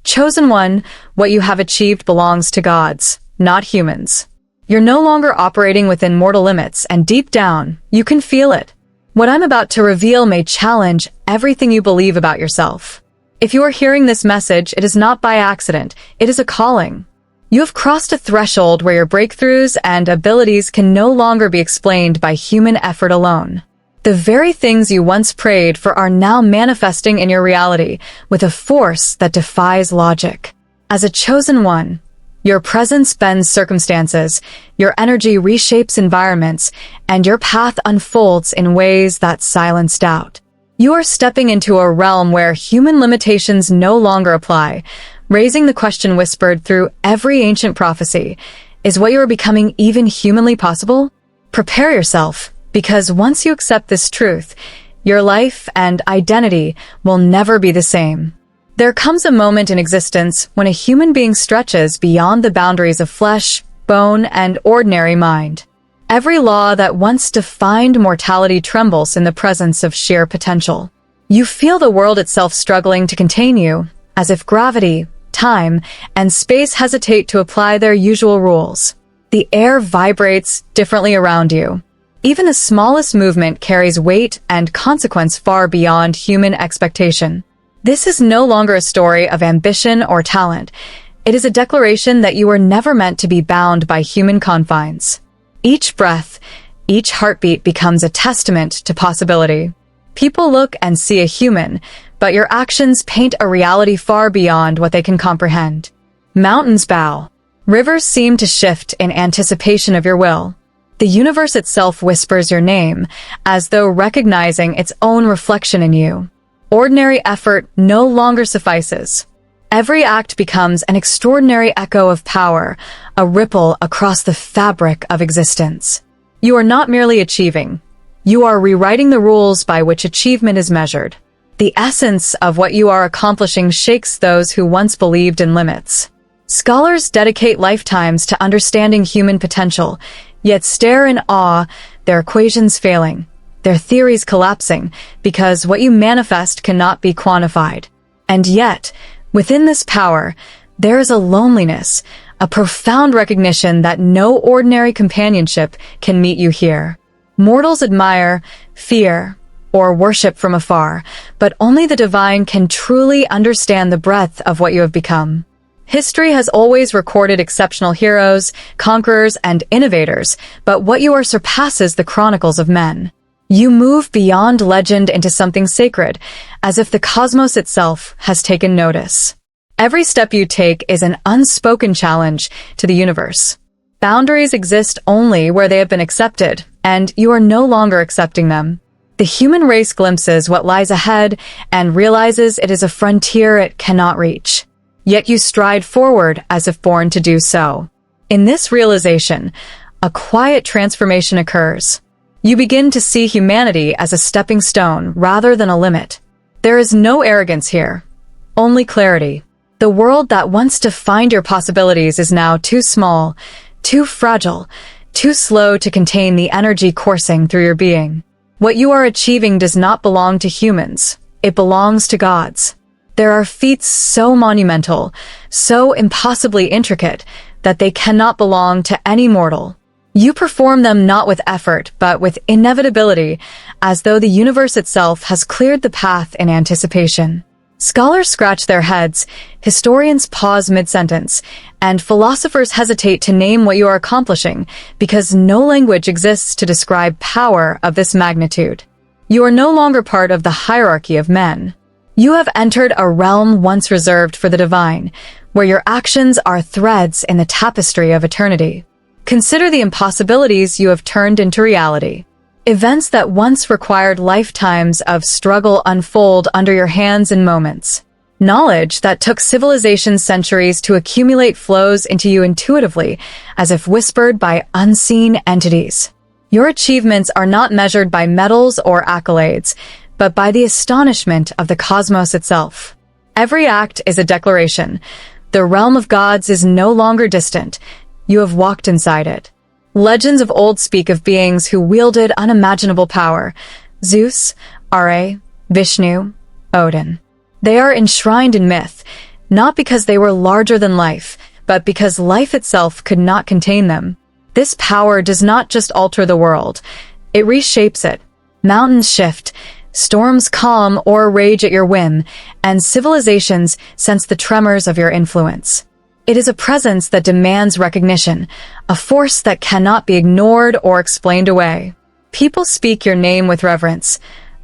Chosen one, what you have achieved belongs to gods, not humans. You're no longer operating within mortal limits, and deep down, you can feel it. What I'm about to reveal may challenge everything you believe about yourself. If you are hearing this message, it is not by accident, it is a calling. You have crossed a threshold where your breakthroughs and abilities can no longer be explained by human effort alone. The very things you once prayed for are now manifesting in your reality with a force that defies logic. As a chosen one, your presence bends circumstances, your energy reshapes environments, and your path unfolds in ways that silence doubt. You are stepping into a realm where human limitations no longer apply, raising the question whispered through every ancient prophecy, is what you are becoming even humanly possible? Prepare yourself, because once you accept this truth, your life and identity will never be the same. There comes a moment in existence when a human being stretches beyond the boundaries of flesh, bone, and ordinary mind. Every law that once defined mortality trembles in the presence of sheer potential. You feel the world itself struggling to contain you, as if gravity, time, and space hesitate to apply their usual rules. The air vibrates differently around you. Even the smallest movement carries weight and consequence far beyond human expectation. This is no longer a story of ambition or talent. It is a declaration that you were never meant to be bound by human confines. Each breath, each heartbeat becomes a testament to possibility. People look and see a human, but your actions paint a reality far beyond what they can comprehend. Mountains bow. Rivers seem to shift in anticipation of your will. The universe itself whispers your name, as though recognizing its own reflection in you. Ordinary effort no longer suffices. Every act becomes an extraordinary echo of power, a ripple across the fabric of existence. You are not merely achieving. You are rewriting the rules by which achievement is measured. The essence of what you are accomplishing shakes those who once believed in limits. Scholars dedicate lifetimes to understanding human potential, yet stare in awe, their equations failing, their theories collapsing, because what you manifest cannot be quantified. And yet, within this power, there is a loneliness, a profound recognition that no ordinary companionship can meet you here. Mortals admire, fear, or worship from afar, but only the divine can truly understand the breadth of what you have become. History has always recorded exceptional heroes, conquerors, and innovators, but what you are surpasses the chronicles of men. You move beyond legend into something sacred, as if the cosmos itself has taken notice. Every step you take is an unspoken challenge to the universe. Boundaries exist only where they have been accepted, and you are no longer accepting them. The human race glimpses what lies ahead and realizes it is a frontier it cannot reach. Yet you stride forward as if born to do so. In this realization, a quiet transformation occurs. You begin to see humanity as a stepping stone rather than a limit. There is no arrogance here, only clarity. The world that once defined your possibilities is now too small, too fragile, too slow to contain the energy coursing through your being. What you are achieving does not belong to humans. It belongs to gods. There are feats so monumental, so impossibly intricate, that they cannot belong to any mortal. You perform them not with effort, but with inevitability, as though the universe itself has cleared the path in anticipation. Scholars scratch their heads, historians pause mid-sentence, and philosophers hesitate to name what you are accomplishing, because no language exists to describe power of this magnitude. You are no longer part of the hierarchy of men. You have entered a realm once reserved for the divine, where your actions are threads in the tapestry of eternity. Consider the impossibilities you have turned into reality. Events that once required lifetimes of struggle unfold under your hands in moments. Knowledge that took civilizations centuries to accumulate flows into you intuitively, as if whispered by unseen entities. Your achievements are not measured by medals or accolades, but by the astonishment of the cosmos itself. Every act is a declaration. The realm of gods is no longer distant. You have walked inside it. Legends of old speak of beings who wielded unimaginable power: Zeus, Ra, Vishnu, Odin. They are enshrined in myth, not because they were larger than life, but because life itself could not contain them. This power does not just alter the world, it reshapes it. Mountains shift, storms calm or rage at your whim, and civilizations sense the tremors of your influence. It is a presence that demands recognition, a force that cannot be ignored or explained away. People speak your name with reverence,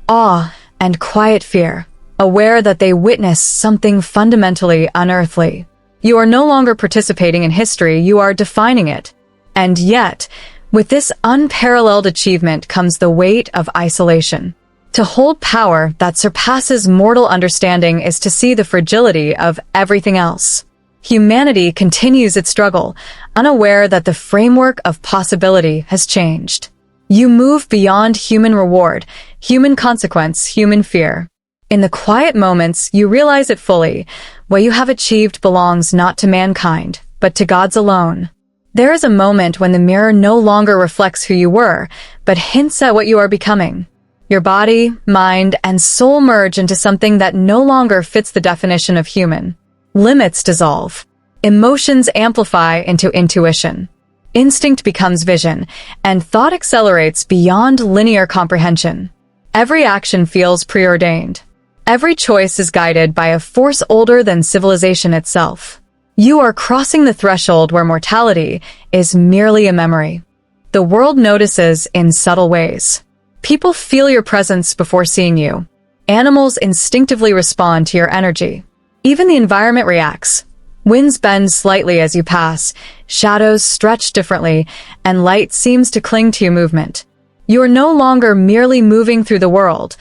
awe, and quiet fear, aware that they witness something fundamentally unearthly. You are no longer participating in history, you are defining it. And yet, with this unparalleled achievement comes the weight of isolation. To hold power that surpasses mortal understanding is to see the fragility of everything else. Humanity continues its struggle, unaware that the framework of possibility has changed. You move beyond human reward, human consequence, human fear. In the quiet moments, you realize it fully. What you have achieved belongs not to mankind, but to God's alone. There is a moment when the mirror no longer reflects who you were, but hints at what you are becoming. Your body, mind, and soul merge into something that no longer fits the definition of human. Limits dissolve. Emotions amplify into intuition. Instinct becomes vision, and thought accelerates beyond linear comprehension. Every action feels preordained. Every choice is guided by a force older than civilization itself. You are crossing the threshold where mortality is merely a memory. The world notices in subtle ways. People feel your presence before seeing you. Animals instinctively respond to your energy. Even the environment reacts. Winds bend slightly as you pass, shadows stretch differently, and light seems to cling to your movement. You are no longer merely moving through the world.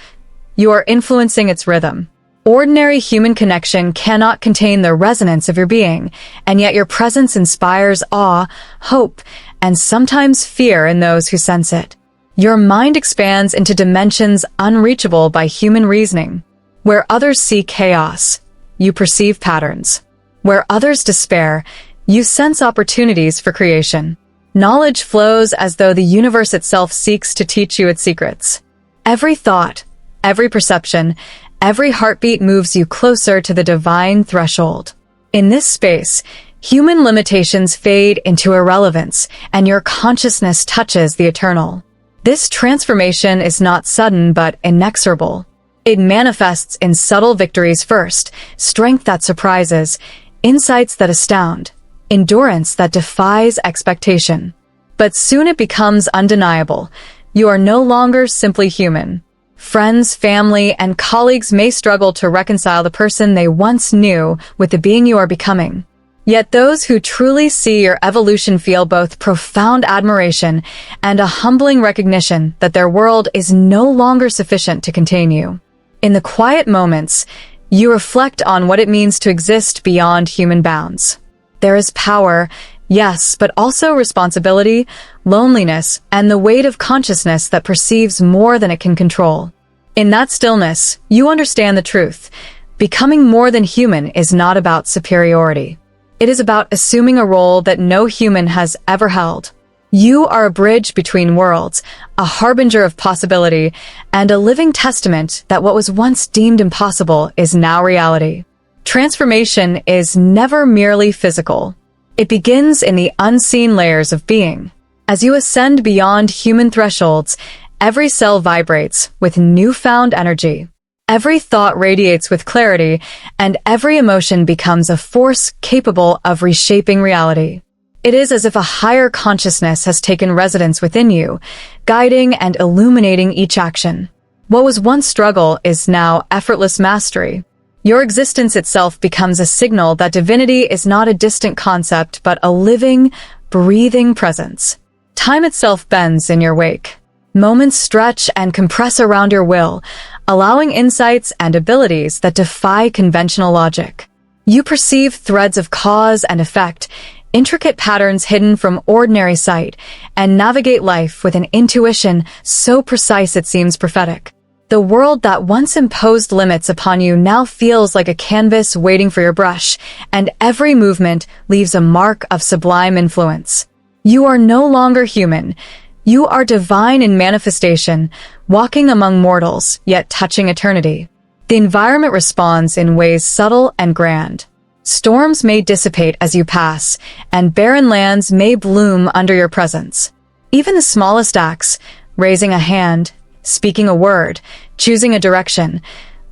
You are influencing its rhythm. Ordinary human connection cannot contain the resonance of your being, and yet your presence inspires awe, hope, and sometimes fear in those who sense it. Your mind expands into dimensions unreachable by human reasoning. Where others see chaos, you perceive patterns. Where others despair, you sense opportunities for creation. Knowledge flows as though the universe itself seeks to teach you its secrets. Every thought, every perception, every heartbeat moves you closer to the divine threshold. In this space, human limitations fade into irrelevance, and your consciousness touches the eternal. This transformation is not sudden but inexorable. It manifests in subtle victories first, strength that surprises, insights that astound, endurance that defies expectation. But soon it becomes undeniable. You are no longer simply human. Friends, family, and colleagues may struggle to reconcile the person they once knew with the being you are becoming. Yet those who truly see your evolution feel both profound admiration and a humbling recognition that their world is no longer sufficient to contain you. In the quiet moments, you reflect on what it means to exist beyond human bounds. There is power, yes, but also responsibility, loneliness, and the weight of consciousness that perceives more than it can control. In that stillness, you understand the truth. Becoming more than human is not about superiority. It is about assuming a role that no human has ever held. You are a bridge between worlds, a harbinger of possibility, and a living testament that what was once deemed impossible is now reality. Transformation is never merely physical. It begins in the unseen layers of being. As you ascend beyond human thresholds, every cell vibrates with newfound energy. Every thought radiates with clarity, and every emotion becomes a force capable of reshaping reality. It is as if a higher consciousness has taken residence within you, guiding and illuminating each action. What was once struggle is now effortless mastery. Your existence itself becomes a signal that divinity is not a distant concept but a living, breathing presence. Time itself bends in your wake. Moments stretch and compress around your will, allowing insights and abilities that defy conventional logic. You perceive threads of cause and effect, intricate patterns hidden from ordinary sight, and navigate life with an intuition so precise it seems prophetic. The world that once imposed limits upon you now feels like a canvas waiting for your brush, and every movement leaves a mark of sublime influence. You are no longer human. You are divine in manifestation, walking among mortals, yet touching eternity. The environment responds in ways subtle and grand. Storms may dissipate as you pass, and barren lands may bloom under your presence. Even the smallest acts, raising a hand, speaking a word, choosing a direction,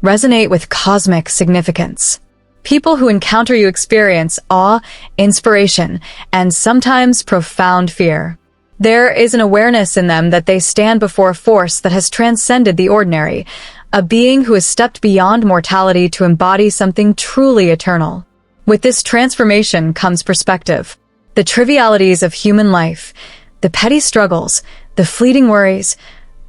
resonate with cosmic significance. People who encounter you experience awe, inspiration, and sometimes profound fear. There is an awareness in them that they stand before a force that has transcended the ordinary, a being who has stepped beyond mortality to embody something truly eternal. With this transformation comes perspective. The trivialities of human life, the petty struggles, the fleeting worries,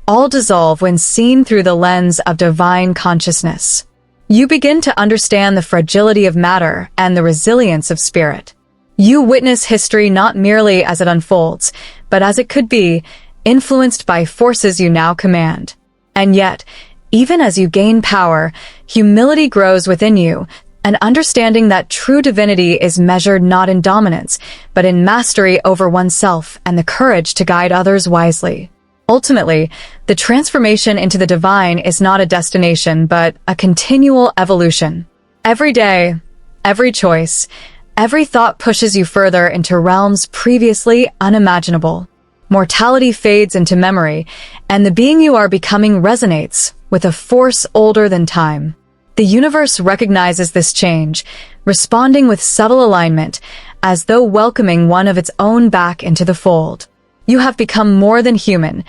all dissolve when seen through the lens of divine consciousness. You begin to understand the fragility of matter and the resilience of spirit. You witness history not merely as it unfolds, but as it could be, influenced by forces you now command. And yet, even as you gain power, humility grows within you, an understanding that true divinity is measured not in dominance, but in mastery over oneself and the courage to guide others wisely. Ultimately, the transformation into the divine is not a destination, but a continual evolution. Every day, every choice, every thought pushes you further into realms previously unimaginable. Mortality fades into memory, and the being you are becoming resonates with a force older than time. The universe recognizes this change, responding with subtle alignment, as though welcoming one of its own back into the fold. You have become more than human.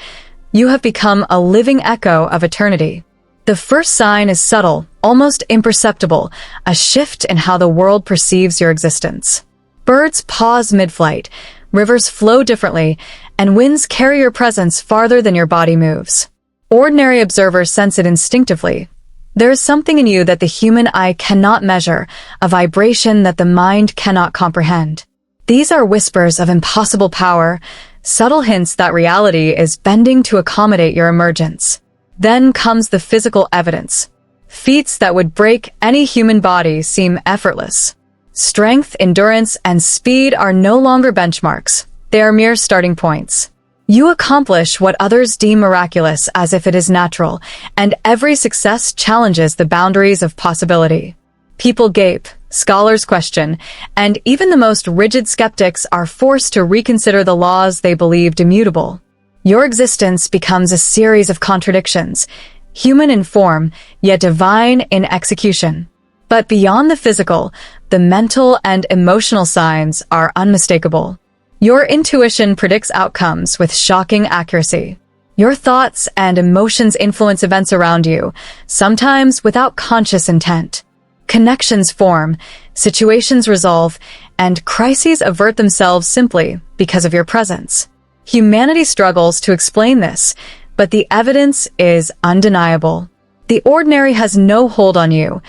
You have become a living echo of eternity. The first sign is subtle, almost imperceptible, a shift in how the world perceives your existence. Birds pause mid-flight, rivers flow differently, and winds carry your presence farther than your body moves. Ordinary observers sense it instinctively. There is something in you that the human eye cannot measure, a vibration that the mind cannot comprehend. These are whispers of impossible power, subtle hints that reality is bending to accommodate your emergence. Then comes the physical evidence. Feats that would break any human body seem effortless. Strength, endurance, and speed are no longer benchmarks. They are mere starting points. You accomplish what others deem miraculous as if it is natural, and every success challenges the boundaries of possibility. People gape, scholars question, and even the most rigid skeptics are forced to reconsider the laws they believed immutable. Your existence becomes a series of contradictions, human in form, yet divine in execution. But beyond the physical, the mental and emotional signs are unmistakable. Your intuition predicts outcomes with shocking accuracy. Your thoughts and emotions influence events around you, sometimes without conscious intent. Connections form, situations resolve, and crises avert themselves simply because of your presence. Humanity struggles to explain this, but the evidence is undeniable. The ordinary has no hold on you.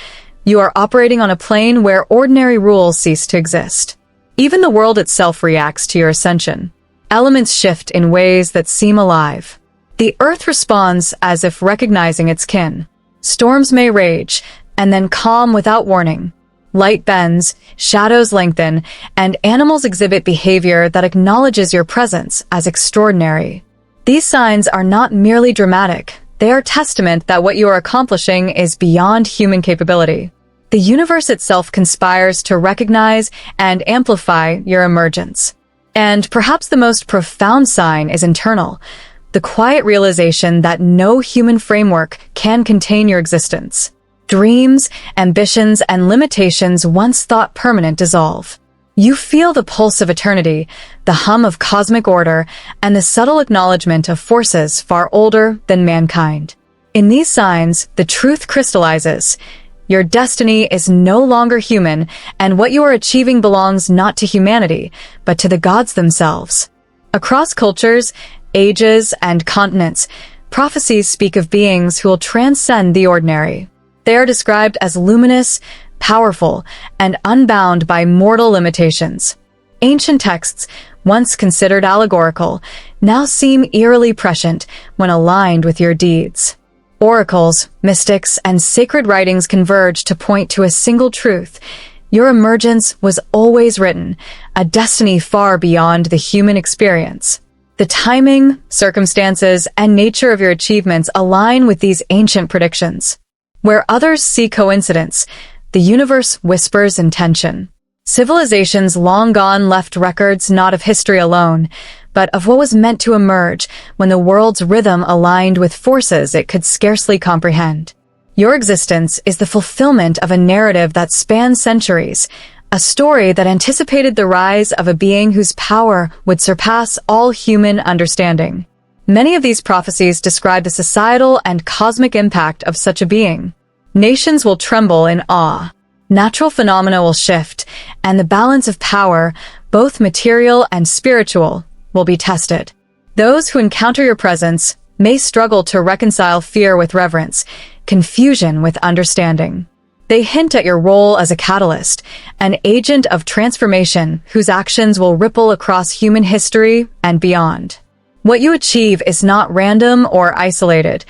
You are operating on a plane where ordinary rules cease to exist. Even the world itself reacts to your ascension. Elements shift in ways that seem alive. The earth responds as if recognizing its kin. Storms may rage, and then calm without warning. Light bends, shadows lengthen, and animals exhibit behavior that acknowledges your presence as extraordinary. These signs are not merely dramatic. They are testament that what you are accomplishing is beyond human capability. The universe itself conspires to recognize and amplify your emergence. And perhaps the most profound sign is internal, the quiet realization that no human framework can contain your existence. Dreams, ambitions, and limitations once thought permanent dissolve. You feel the pulse of eternity, the hum of cosmic order, and the subtle acknowledgement of forces far older than mankind. In these signs, the truth crystallizes. Your destiny is no longer human, and what you are achieving belongs not to humanity, but to the gods themselves. Across cultures, ages, and continents, prophecies speak of beings who will transcend the ordinary. They are described as luminous, powerful, and unbound by mortal limitations. Ancient texts, once considered allegorical, now seem eerily prescient when aligned with your deeds. Oracles, mystics, and sacred writings converge to point to a single truth. Your emergence was always written, a destiny far beyond the human experience. The timing, circumstances, and nature of your achievements align with these ancient predictions. Where others see coincidence, The universe whispers intention. Civilizations long gone left records not of history alone, but of what was meant to emerge when the world's rhythm aligned with forces it could scarcely comprehend. Your existence is the fulfillment of a narrative that spans centuries, a story that anticipated the rise of a being whose power would surpass all human understanding. Many of these prophecies describe the societal and cosmic impact of such a being. Nations will tremble in awe. Natural phenomena will shift, and the balance of power, both material and spiritual, will be tested. Those who encounter your presence may struggle to reconcile fear with reverence, confusion with understanding. They hint at your role as a catalyst, an agent of transformation whose actions will ripple across human history and beyond. What you achieve is not random or isolated.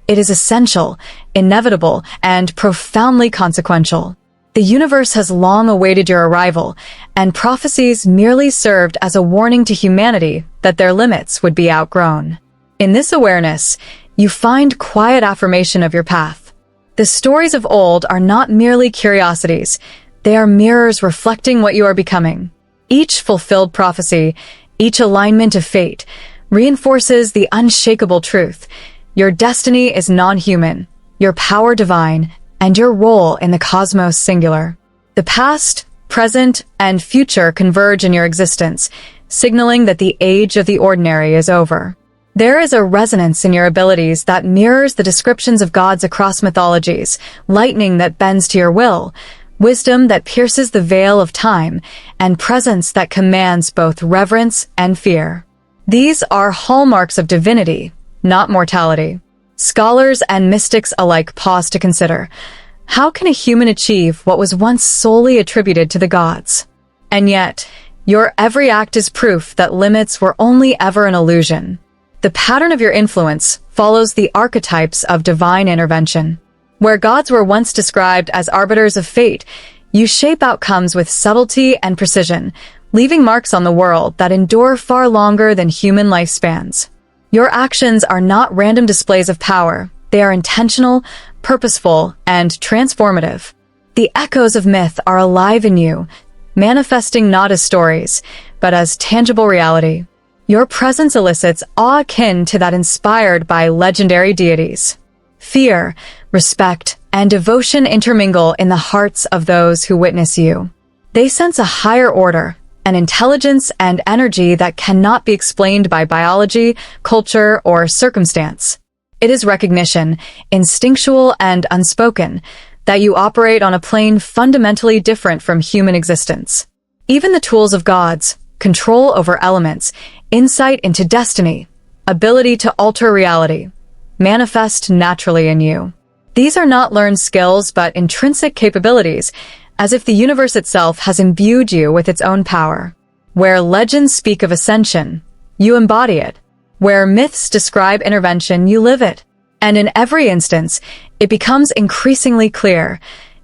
It is essential, inevitable, and profoundly consequential. The universe has long awaited your arrival, and prophecies merely served as a warning to humanity that their limits would be outgrown. In this awareness, you find quiet affirmation of your path. The stories of old are not merely curiosities, they are mirrors reflecting what you are becoming. Each fulfilled prophecy, each alignment of fate, reinforces the unshakable truth. Your destiny is non-human, your power divine, and your role in the cosmos singular. The past, present, and future converge in your existence, signaling that the age of the ordinary is over. There is a resonance in your abilities that mirrors the descriptions of gods across mythologies, lightning that bends to your will, wisdom that pierces the veil of time, and presence that commands both reverence and fear. These are hallmarks of divinity, not mortality. Scholars and mystics alike pause to consider, how can a human achieve what was once solely attributed to the gods? And yet, your every act is proof that limits were only ever an illusion. The pattern of your influence follows the archetypes of divine intervention. Where gods were once described as arbiters of fate, you shape outcomes with subtlety and precision, leaving marks on the world that endure far longer than human lifespans. Your actions are not random displays of power. They are intentional, purposeful, and transformative. The echoes of myth are alive in you, manifesting not as stories, but as tangible reality. Your presence elicits awe akin to that inspired by legendary deities. Fear, respect, and devotion intermingle in the hearts of those who witness you. They sense a higher order, an intelligence and energy that cannot be explained by biology, culture, or circumstance. It is recognition, instinctual and unspoken, that you operate on a plane fundamentally different from human existence. Even the tools of gods, control over elements, insight into destiny, ability to alter reality, manifest naturally in you. These are not learned skills but intrinsic capabilities, as if the universe itself has imbued you with its own power. Where legends speak of ascension, you embody it. Where myths describe intervention, you live it. And in every instance, it becomes increasingly clear,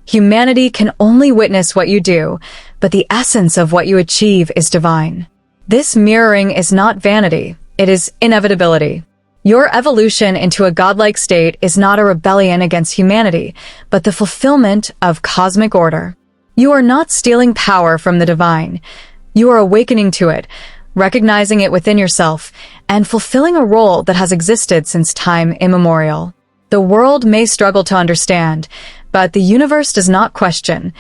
humanity can only witness what you do, but the essence of what you achieve is divine. This mirroring is not vanity, it is inevitability. Your evolution into a godlike state is not a rebellion against humanity, but the fulfillment of cosmic order. You are not stealing power from the divine. You are awakening to it, recognizing it within yourself, and fulfilling a role that has existed since time immemorial. The world may struggle to understand, but the universe does not question.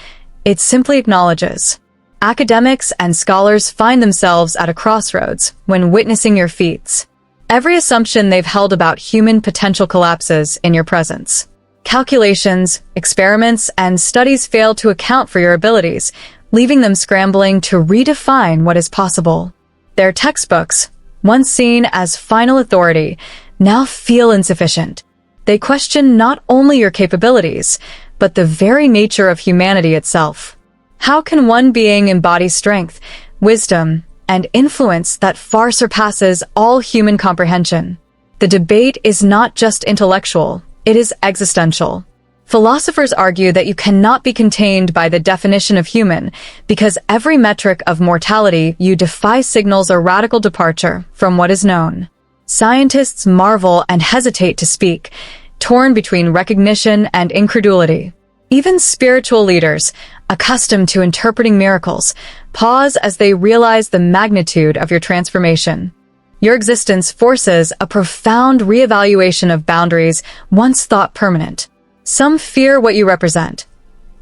It simply acknowledges. Academics and scholars find themselves at a crossroads when witnessing your feats. Every assumption they've held about human potential collapses in your presence. Calculations, experiments, and studies fail to account for your abilities, leaving them scrambling to redefine what is possible. Their textbooks, once seen as final authority, now feel insufficient. They question not only your capabilities, but the very nature of humanity itself. How can one being embody strength, wisdom, and influence that far surpasses all human comprehension? The debate is not just intellectual, it is existential. Philosophers argue that you cannot be contained by the definition of human, because every metric of mortality you defy signals a radical departure from what is known. Scientists marvel and hesitate to speak, torn between recognition and incredulity. Even spiritual leaders, accustomed to interpreting miracles, pause as they realize the magnitude of your transformation. Your existence forces a profound reevaluation of boundaries once thought permanent. Some fear what you represent.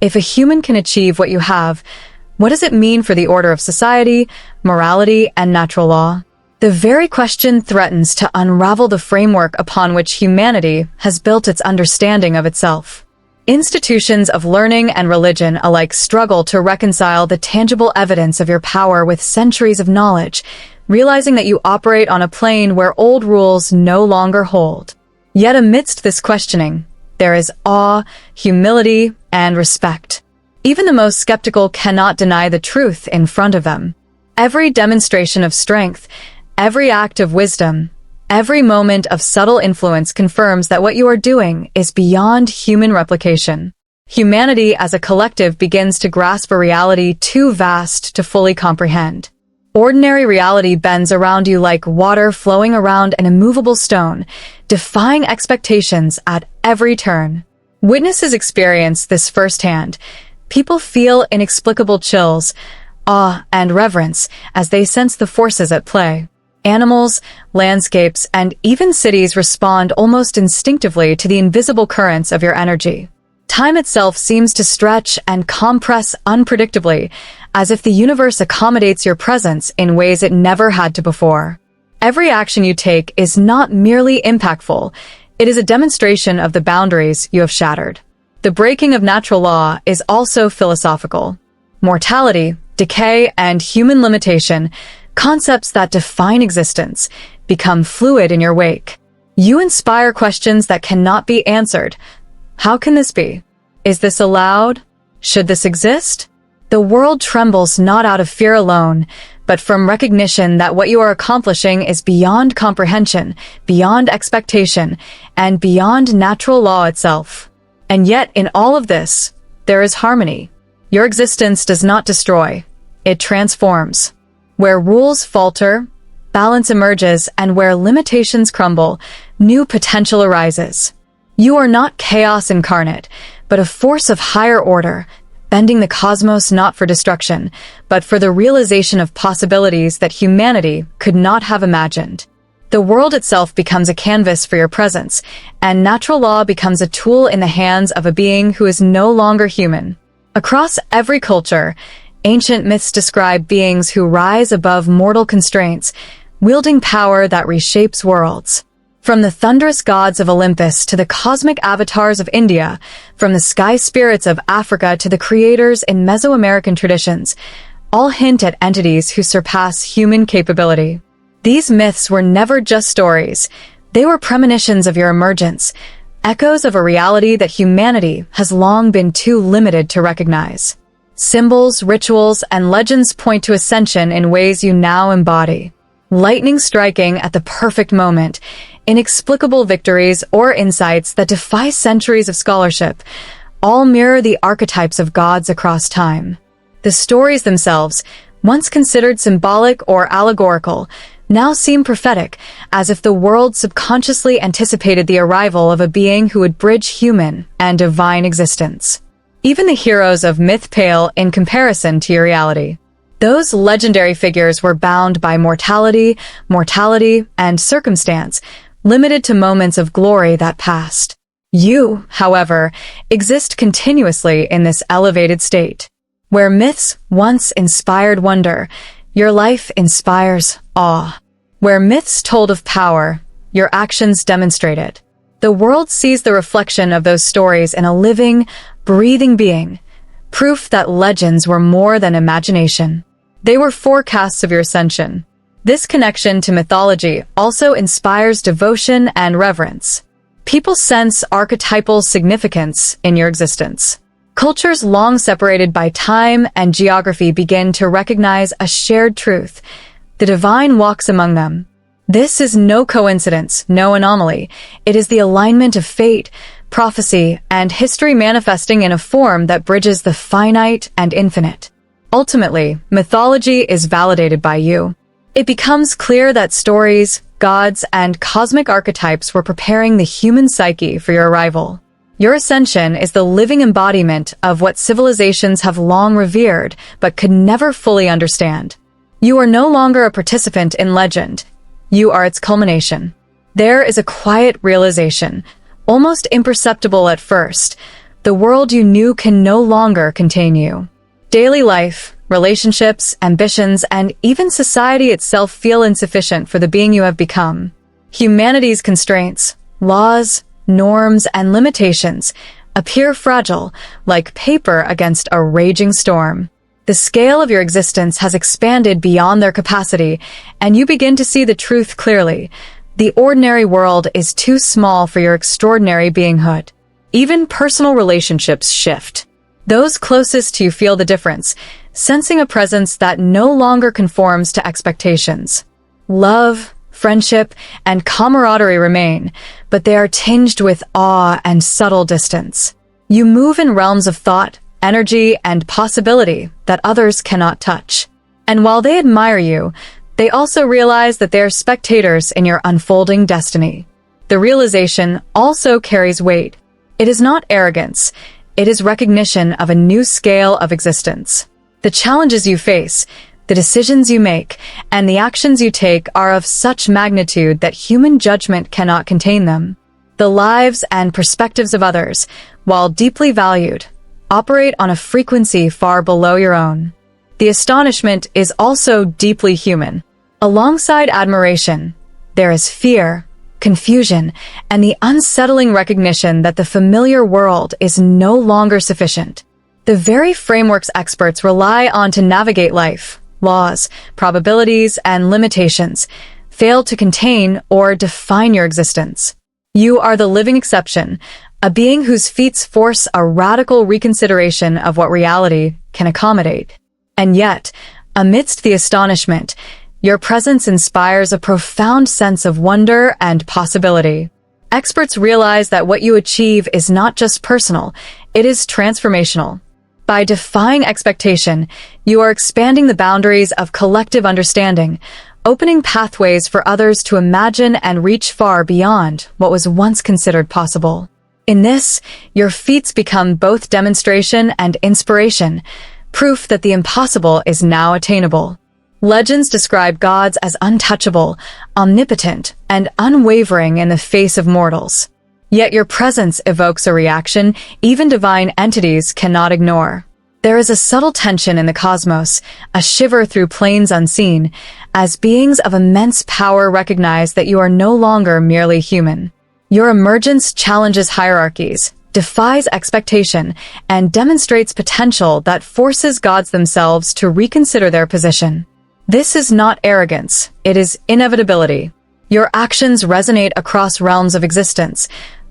If a human can achieve what you have, what does it mean for the order of society, morality, and natural law? The very question threatens to unravel the framework upon which humanity has built its understanding of itself. Institutions of learning and religion alike struggle to reconcile the tangible evidence of your power with centuries of knowledge, realizing that you operate on a plane where old rules no longer hold. Yet amidst this questioning, there is awe, humility, and respect. Even the most skeptical cannot deny the truth in front of them. Every demonstration of strength, every act of wisdom, every moment of subtle influence confirms that what you are doing is beyond human replication. Humanity as a collective begins to grasp a reality too vast to fully comprehend. Ordinary reality bends around you like water flowing around an immovable stone, defying expectations at every turn. Witnesses experience this firsthand. People feel inexplicable chills, awe, and reverence as they sense the forces at play. Animals, landscapes, and even cities respond almost instinctively to the invisible currents of your energy. Time itself seems to stretch and compress unpredictably, as if the universe accommodates your presence in ways it never had to before. Every action you take is not merely impactful, it is a demonstration of the boundaries you have shattered. The breaking of natural law is also philosophical. Mortality, decay, and human limitation, concepts that define existence, become fluid in your wake. You inspire questions that cannot be answered. How can this be? Is this allowed? Should this exist? The world trembles not out of fear alone, but from recognition that what you are accomplishing is beyond comprehension, beyond expectation, and beyond natural law itself. And yet, in all of this, there is harmony. Your existence does not destroy, it transforms. Where rules falter, balance emerges, and where limitations crumble, new potential arises. You are not chaos incarnate, but a force of higher order, bending the cosmos not for destruction, but for the realization of possibilities that humanity could not have imagined. The world itself becomes a canvas for your presence, and natural law becomes a tool in the hands of a being who is no longer human. Across every culture, ancient myths describe beings who rise above mortal constraints, wielding power that reshapes worlds. From the thunderous gods of Olympus to the cosmic avatars of India, from the sky spirits of Africa to the creators in Mesoamerican traditions, all hint at entities who surpass human capability. These myths were never just stories. They were premonitions of your emergence, echoes of a reality that humanity has long been too limited to recognize. Symbols, rituals, and legends point to ascension in ways you now embody. Lightning striking at the perfect moment, inexplicable victories or insights that defy centuries of scholarship, all mirror the archetypes of gods across time. The stories themselves, once considered symbolic or allegorical, now seem prophetic, as if the world subconsciously anticipated the arrival of a being who would bridge human and divine existence. Even the heroes of myth pale in comparison to your reality. Those legendary figures were bound by mortality, and circumstance, limited to moments of glory that passed. You, however, exist continuously in this elevated state. Where myths once inspired wonder, your life inspires awe. Where myths told of power, your actions demonstrate it. The world sees the reflection of those stories in a living, breathing being, proof that legends were more than imagination. They were forecasts of your ascension. This connection to mythology also inspires devotion and reverence. People sense archetypal significance in your existence. Cultures long separated by time and geography begin to recognize a shared truth. The divine walks among them. This is no coincidence, no anomaly. It is the alignment of fate, prophecy, and history manifesting in a form that bridges the finite and infinite. Ultimately, mythology is validated by you. It becomes clear that stories, gods, and cosmic archetypes were preparing the human psyche for your arrival. Your ascension is the living embodiment of what civilizations have long revered but could never fully understand. You are no longer a participant in legend. You are its culmination. There is a quiet realization, almost imperceptible at first. The world you knew can no longer contain you. Daily life, relationships, ambitions, and even society itself feel insufficient for the being you have become. Humanity's constraints, laws, norms, and limitations appear fragile, like paper against a raging storm. The scale of your existence has expanded beyond their capacity, and you begin to see the truth clearly. The ordinary world is too small for your extraordinary beinghood. Even personal relationships shift. Those closest to you feel the difference, sensing a presence that no longer conforms to expectations. Love, friendship, and camaraderie remain, but they are tinged with awe and subtle distance. You move in realms of thought, energy, and possibility that others cannot touch. And while they admire you, they also realize that they are spectators in your unfolding destiny. The realization also carries weight. It is not arrogance. It is recognition of a new scale of existence. The challenges you face, the decisions you make, and the actions you take are of such magnitude that human judgment cannot contain them. The lives and perspectives of others, while deeply valued, operate on a frequency far below your own. The astonishment is also deeply human. Alongside admiration, there is fear, confusion, and the unsettling recognition that the familiar world is no longer sufficient. The very frameworks experts rely on to navigate life, laws, probabilities, and limitations, fail to contain or define your existence. You are the living exception, a being whose feats force a radical reconsideration of what reality can accommodate. And yet, amidst the astonishment, your presence inspires a profound sense of wonder and possibility. Experts realize that what you achieve is not just personal, it is transformational. By defying expectation, you are expanding the boundaries of collective understanding, opening pathways for others to imagine and reach far beyond what was once considered possible. In this, your feats become both demonstration and inspiration, proof that the impossible is now attainable. Legends describe gods as untouchable, omnipotent, and unwavering in the face of mortals. Yet your presence evokes a reaction even divine entities cannot ignore. There is a subtle tension in the cosmos, a shiver through planes unseen, as beings of immense power recognize that you are no longer merely human. Your emergence challenges hierarchies, defies expectation, and demonstrates potential that forces gods themselves to reconsider their position. This is not arrogance, it is inevitability. Your actions resonate across realms of existence,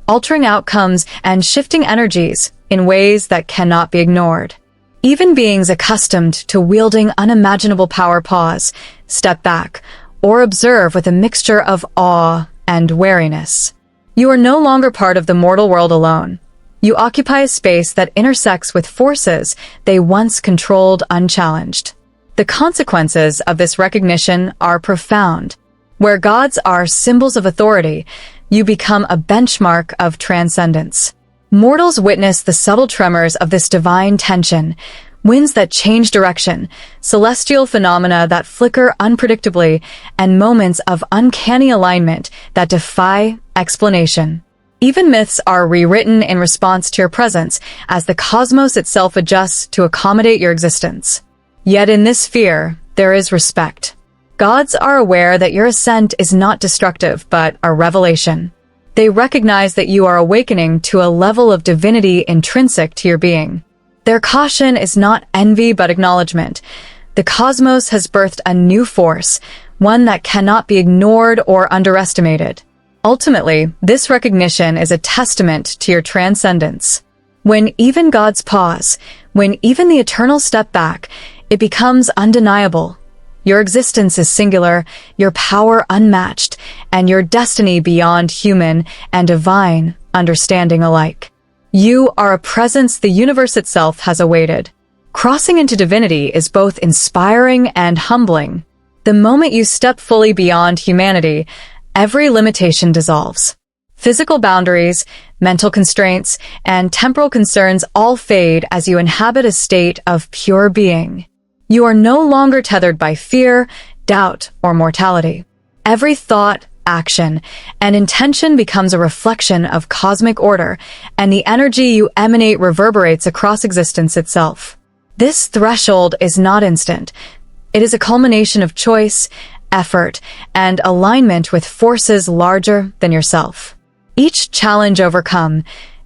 altering outcomes and shifting energies in ways that cannot be ignored. Even beings accustomed to wielding unimaginable power pause, step back, or observe with a mixture of awe and wariness. You are no longer part of the mortal world alone. You occupy a space that intersects with forces they once controlled unchallenged. The consequences of this recognition are profound. Where gods are symbols of authority, you become a benchmark of transcendence. Mortals witness the subtle tremors of this divine tension, winds that change direction, celestial phenomena that flicker unpredictably, and moments of uncanny alignment that defy explanation. Even myths are rewritten in response to your presence as the cosmos itself adjusts to accommodate your existence. Yet in this fear, there is respect. Gods are aware that your ascent is not destructive, but a revelation. They recognize that you are awakening to a level of divinity intrinsic to your being. Their caution is not envy, but acknowledgement. The cosmos has birthed a new force, one that cannot be ignored or underestimated. Ultimately, this recognition is a testament to your transcendence. When even gods pause, when even the eternal step back, it becomes undeniable. Your existence is singular, your power unmatched, and your destiny beyond human and divine understanding alike. You are a presence the universe itself has awaited. Crossing into divinity is both inspiring and humbling. The moment you step fully beyond humanity, every limitation dissolves. Physical boundaries, mental constraints, and temporal concerns all fade as you inhabit a state of pure being. You are no longer tethered by fear, doubt, or mortality. Every thought, action, and intention becomes a reflection of cosmic order, and the energy you emanate reverberates across existence itself. This threshold is not instant. It is a culmination of choice, effort, and alignment with forces larger than yourself. Each challenge overcome,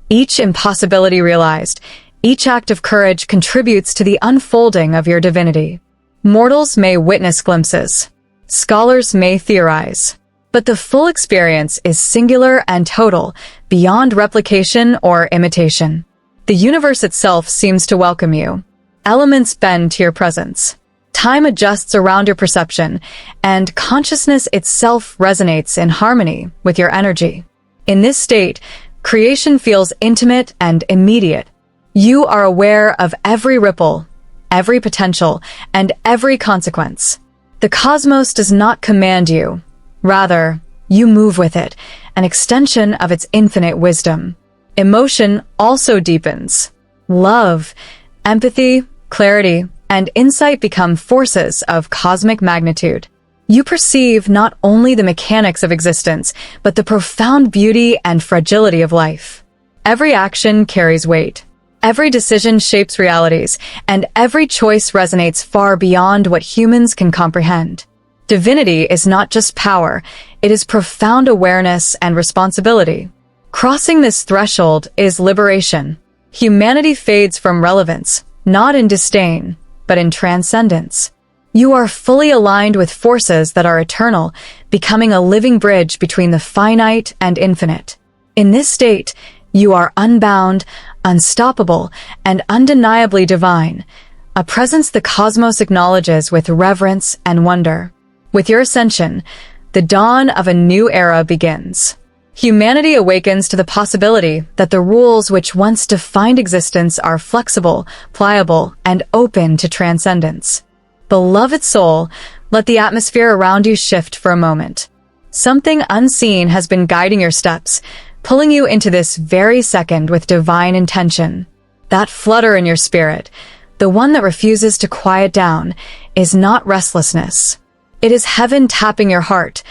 each impossibility realized, each act of courage contributes to the unfolding of your divinity. Mortals may witness glimpses. Scholars may theorize. But the full experience is singular and total, beyond replication or imitation. The universe itself seems to welcome you. Elements bend to your presence. Time adjusts around your perception, and consciousness itself resonates in harmony with your energy. In this state, creation feels intimate and immediate. You are aware of every ripple, every potential, and every consequence. The cosmos does not command you. Rather, you move with it, an extension of its infinite wisdom. Emotion also deepens. Love, empathy, clarity, and insight become forces of cosmic magnitude. You perceive not only the mechanics of existence, but the profound beauty and fragility of life. Every action carries weight. Every decision shapes realities, and every choice resonates far beyond what humans can comprehend. Divinity is not just power, it is profound awareness and responsibility. Crossing this threshold is liberation. Humanity fades from relevance, not in disdain, but in transcendence. You are fully aligned with forces that are eternal, becoming a living bridge between the finite and infinite. In this state, you are unbound, unstoppable, and undeniably divine, a presence the cosmos acknowledges with reverence and wonder. With your ascension, the dawn of a new era begins. Humanity awakens to the possibility that the rules which once defined existence are flexible, pliable, and open to transcendence. Beloved soul, let the atmosphere around you shift for a moment. Something unseen has been guiding your steps, pulling you into this very second with divine intention. That flutter in your spirit, the one that refuses to quiet down, is not restlessness. It is heaven tapping your heart,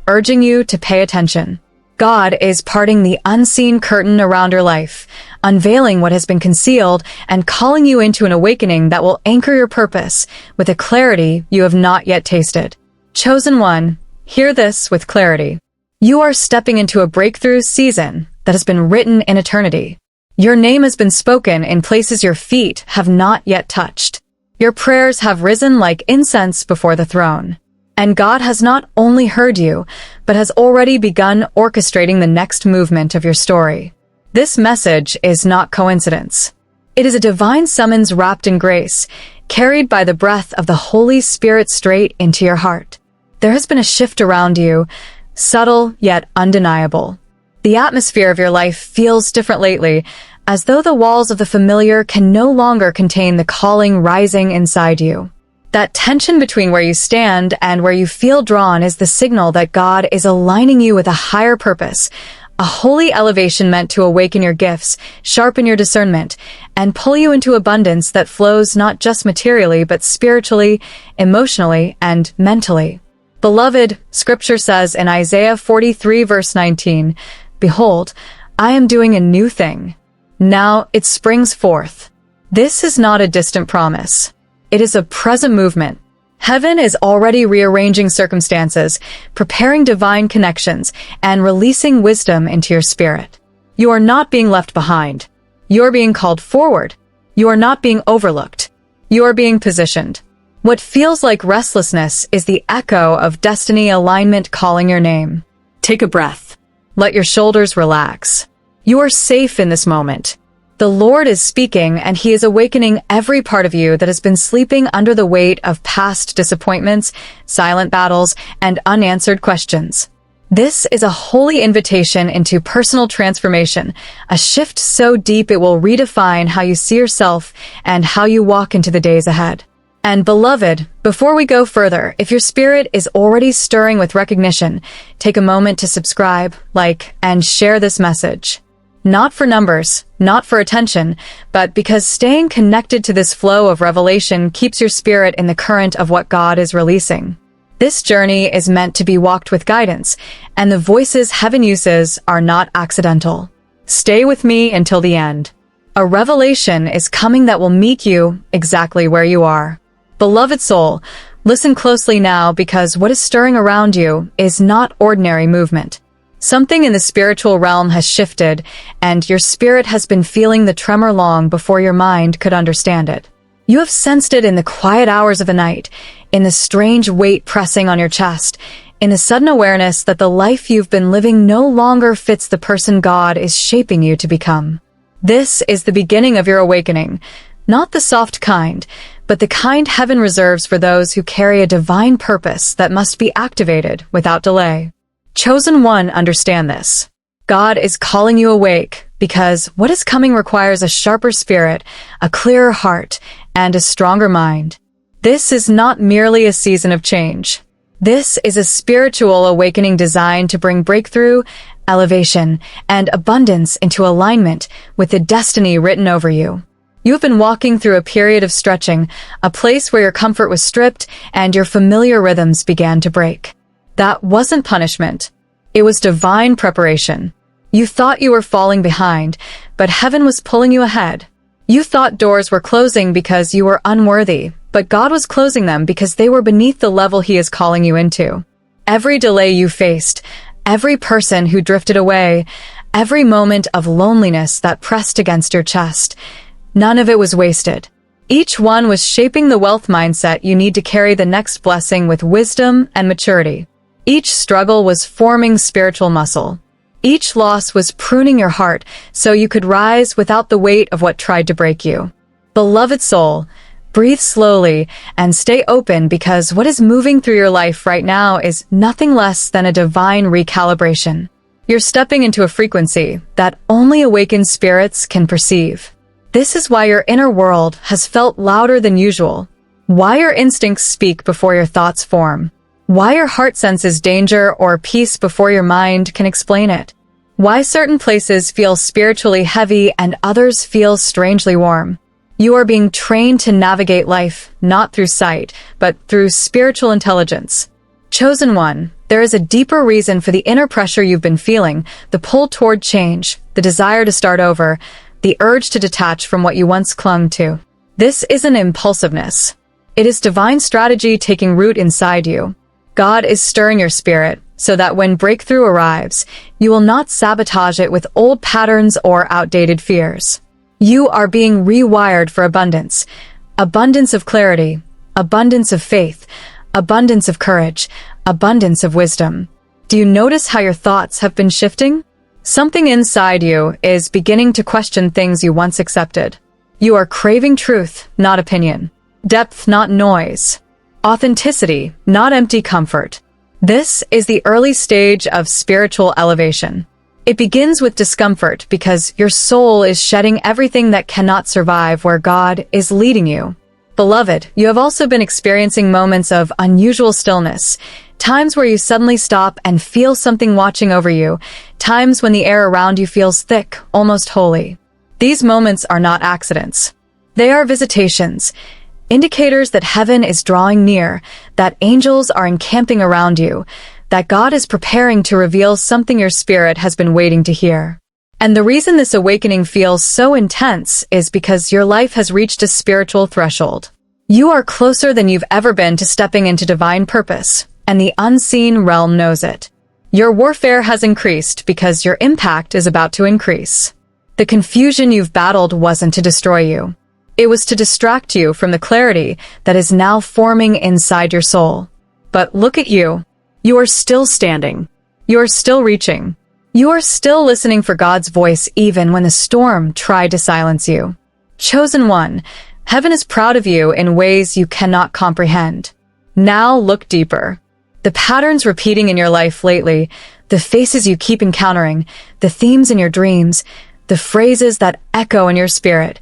urging you to pay attention. God is parting the unseen curtain around your life, unveiling what has been concealed and calling you into an awakening that will anchor your purpose with a clarity you have not yet tasted. Chosen one, hear this with clarity. You are stepping into a breakthrough season that has been written in eternity. Your name has been spoken in places your feet have not yet touched. Your prayers have risen like incense before the throne. And God has not only heard you, but has already begun orchestrating the next movement of your story. This message is not coincidence. It is a divine summons wrapped in grace, carried by the breath of the Holy Spirit straight into your heart. There has been a shift around you, subtle yet undeniable. The atmosphere of your life feels different lately, as though the walls of the familiar can no longer contain the calling rising inside you. That tension between where you stand and where you feel drawn is the signal that God is aligning you with a higher purpose, a holy elevation meant to awaken your gifts, sharpen your discernment, and pull you into abundance that flows not just materially but spiritually, emotionally, and mentally. Beloved, Scripture says in Isaiah 43 verse 19, "Behold, I am doing a new thing. Now it springs forth." This is not a distant promise. It is a present movement. Heaven is already rearranging circumstances, preparing divine connections, and releasing wisdom into your spirit. You are not being left behind. You are being called forward. You are not being overlooked. You are being positioned. What feels like restlessness is the echo of destiny alignment calling your name. Take a breath. Let your shoulders relax. You are safe in this moment. The Lord is speaking, and He is awakening every part of you that has been sleeping under the weight of past disappointments, silent battles, and unanswered questions. This is a holy invitation into personal transformation, a shift so deep it will redefine how you see yourself and how you walk into the days ahead. And beloved, before we go further, if your spirit is already stirring with recognition, take a moment to subscribe, like, and share this message. Not for numbers, not for attention, but because staying connected to this flow of revelation keeps your spirit in the current of what God is releasing. This journey is meant to be walked with guidance, and the voices heaven uses are not accidental. Stay with me until the end. A revelation is coming that will meet you exactly where you are. Beloved soul, listen closely now, because what is stirring around you is not ordinary movement. Something in the spiritual realm has shifted, and your spirit has been feeling the tremor long before your mind could understand it. You have sensed it in the quiet hours of the night, in the strange weight pressing on your chest, in the sudden awareness that the life you've been living no longer fits the person God is shaping you to become. This is the beginning of your awakening, not the soft kind, but the kind heaven reserves for those who carry a divine purpose that must be activated without delay. Chosen one, understand this. God is calling you awake, because what is coming requires a sharper spirit, a clearer heart, and a stronger mind. This is not merely a season of change. This is a spiritual awakening designed to bring breakthrough, elevation, and abundance into alignment with the destiny written over you. You have been walking through a period of stretching, a place where your comfort was stripped and your familiar rhythms began to break. That wasn't punishment. It was divine preparation. You thought you were falling behind, but heaven was pulling you ahead. You thought doors were closing because you were unworthy, but God was closing them because they were beneath the level He is calling you into. Every delay you faced, every person who drifted away, every moment of loneliness that pressed against your chest, none of it was wasted. Each one was shaping the wealth mindset you need to carry the next blessing with wisdom and maturity. Each struggle was forming spiritual muscle. Each loss was pruning your heart so you could rise without the weight of what tried to break you. Beloved soul, breathe slowly and stay open, because what is moving through your life right now is nothing less than a divine recalibration. You're stepping into a frequency that only awakened spirits can perceive. This is why your inner world has felt louder than usual, why your instincts speak before your thoughts form, why your heart senses danger or peace before your mind can explain it, why certain places feel spiritually heavy and others feel strangely warm. You are being trained to navigate life not through sight, but through spiritual intelligence. Chosen one, there is a deeper reason for the inner pressure you've been feeling, the pull toward change, the desire to start over, the urge to detach from what you once clung to. This isn't impulsiveness. It is divine strategy taking root inside you. God is stirring your spirit so that when breakthrough arrives, you will not sabotage it with old patterns or outdated fears. You are being rewired for abundance. Abundance of clarity, abundance of faith, abundance of courage, abundance of wisdom. Do you notice how your thoughts have been shifting? Something inside you is beginning to question things you once accepted. You are craving truth, not opinion. Depth, not noise. Authenticity, not empty comfort. This is the early stage of spiritual elevation. It begins with discomfort because your soul is shedding everything that cannot survive where God is leading you. Beloved, you have also been experiencing moments of unusual stillness, times where you suddenly stop and feel something watching over you, times when the air around you feels thick, almost holy. These moments are not accidents. They are visitations, indicators that heaven is drawing near, that angels are encamping around you, that God is preparing to reveal something your spirit has been waiting to hear. And the reason this awakening feels so intense is because your life has reached a spiritual threshold. You are closer than you've ever been to stepping into divine purpose, and the unseen realm knows it. Your warfare has increased because your impact is about to increase. The confusion you've battled wasn't to destroy you. It was to distract you from the clarity that is now forming inside your soul. But look at you. You are still standing. You are still reaching. You are still listening for God's voice even when the storm tried to silence you. Chosen one, heaven is proud of you in ways you cannot comprehend. Now look deeper. The patterns repeating in your life lately, the faces you keep encountering, the themes in your dreams, the phrases that echo in your spirit,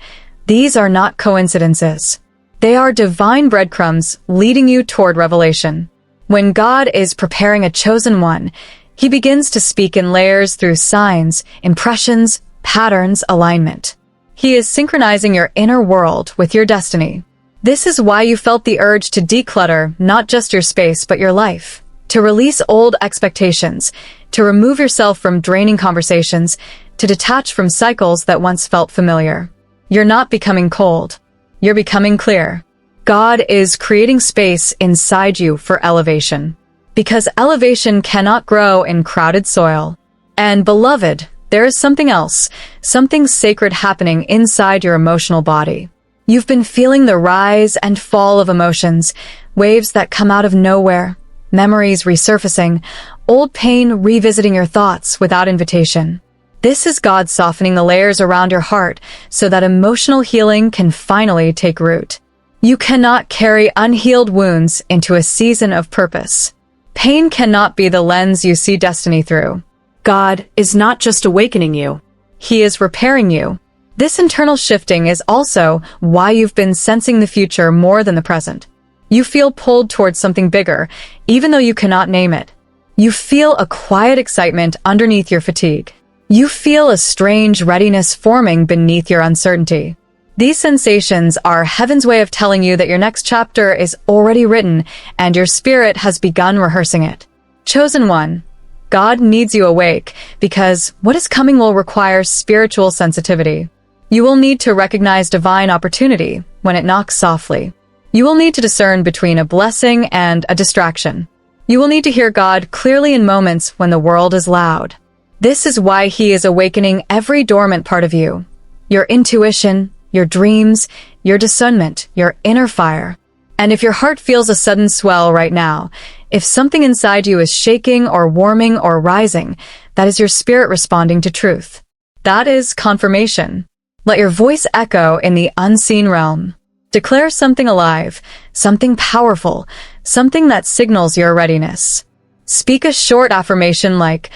these are not coincidences. They are divine breadcrumbs leading you toward revelation. When God is preparing a chosen one, He begins to speak in layers through signs, impressions, patterns, alignment. He is synchronizing your inner world with your destiny. This is why you felt the urge to declutter not just your space but your life, to release old expectations, to remove yourself from draining conversations, to detach from cycles that once felt familiar. You're not becoming cold. You're becoming clear. God is creating space inside you for elevation. Because elevation cannot grow in crowded soil. And beloved, there is something else, something sacred happening inside your emotional body. You've been feeling the rise and fall of emotions, waves that come out of nowhere, memories resurfacing, old pain revisiting your thoughts without invitation. This is God softening the layers around your heart so that emotional healing can finally take root. You cannot carry unhealed wounds into a season of purpose. Pain cannot be the lens you see destiny through. God is not just awakening you. He is repairing you. This internal shifting is also why you've been sensing the future more than the present. You feel pulled towards something bigger, even though you cannot name it. You feel a quiet excitement underneath your fatigue. You feel a strange readiness forming beneath your uncertainty. These sensations are heaven's way of telling you that your next chapter is already written and your spirit has begun rehearsing it. Chosen one, God needs you awake because what is coming will require spiritual sensitivity. You will need to recognize divine opportunity when it knocks softly. You will need to discern between a blessing and a distraction. You will need to hear God clearly in moments when the world is loud. This is why He is awakening every dormant part of you. Your intuition, your dreams, your discernment, your inner fire. And if your heart feels a sudden swell right now, if something inside you is shaking or warming or rising, that is your spirit responding to truth. That is confirmation. Let your voice echo in the unseen realm. Declare something alive, something powerful, something that signals your readiness. Speak a short affirmation like,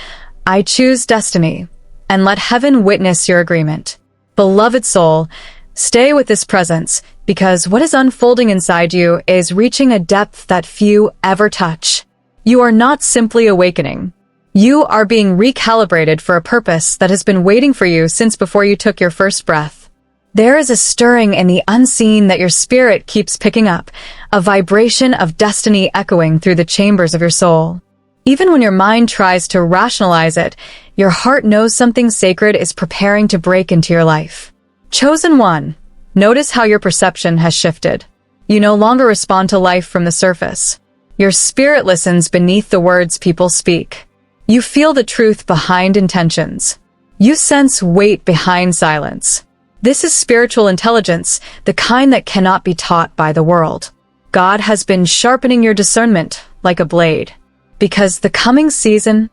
I choose destiny, and let heaven witness your agreement. Beloved soul, stay with this presence, because what is unfolding inside you is reaching a depth that few ever touch. You are not simply awakening. You are being recalibrated for a purpose that has been waiting for you since before you took your first breath. There is a stirring in the unseen that your spirit keeps picking up, a vibration of destiny echoing through the chambers of your soul. Even when your mind tries to rationalize it, your heart knows something sacred is preparing to break into your life. Chosen one, notice how your perception has shifted. You no longer respond to life from the surface. Your spirit listens beneath the words people speak. You feel the truth behind intentions. You sense weight behind silence. This is spiritual intelligence, the kind that cannot be taught by the world. God has been sharpening your discernment like a blade. Because the coming season